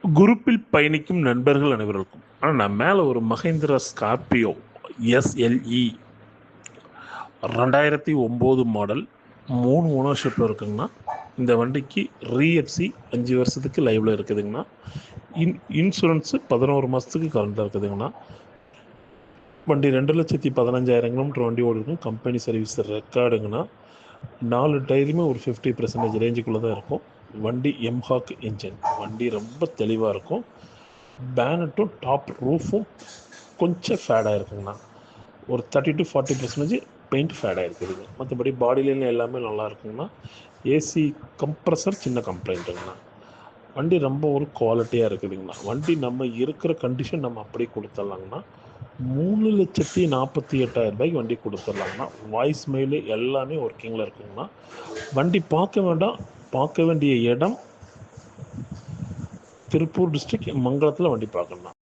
குரூப்பில் பயணிக்கும் நண்பர்கள் அனைவருக்கும் நான் மேலே ஒரு மஹேந்திரா ஸ்கார்பியோ SLE 2009 மாடல் 3 ஓனர்ஷிப்பில் இருக்குங்கண்ணா. இந்த வண்டிக்கு ரீஎஃப்சி 5 வருஷத்துக்கு லைவில் இருக்குதுங்கண்ணா. இன்சூரன்ஸு 11 மாதத்துக்கு கரண்டாக இருக்குதுங்கண்ணா. வண்டி 2,15,000 கிலோமீட்டர் வண்டி ஓடிருக்கும். Company service ரெக்கார்டுங்கண்ணா. 4 டயருமே ஒரு 50% ரேஞ்சுக்குள்ளே தான் இருக்கும். வண்டி எம்ஹாக் இன்ஜின். வண்டி ரொம்ப தெளிவாக இருக்கும். பேனட்டும் டாப் ரூஃபும் கொஞ்சம் ஃபேடாக இருக்குங்கண்ணா. ஒரு 30 to 40% பெயிண்ட் ஃபேடாக இருக்குதுங்க. மற்றபடி பாடியில எல்லாமே நல்லா இருக்குங்கண்ணா. ஏசி கம்ப்ரஸர் சின்ன கம்ப்ளைண்ட்டுங்கண்ணா. வண்டி ரொம்ப ஒரு குவாலிட்டியாக இருக்குதுங்கண்ணா. வண்டி நம்ம இருக்கிற கண்டிஷன் நம்ம அப்படியே கொடுத்துட்லாங்கண்ணா. 3,48,000 வண்டி கொடுத்துட்லாங்கண்ணா. வாய்ஸ் மெயிலு எல்லாமே ஒர்க்கிங்கில் இருக்குங்கண்ணா. வண்டி பார்க்க வேண்டாம், பார்க்க வேண்டிய இடம் திருப்பூர் டிஸ்ட்ரிக்ட் மங்களத்தில் வண்டி பார்க்கணுண்ணா.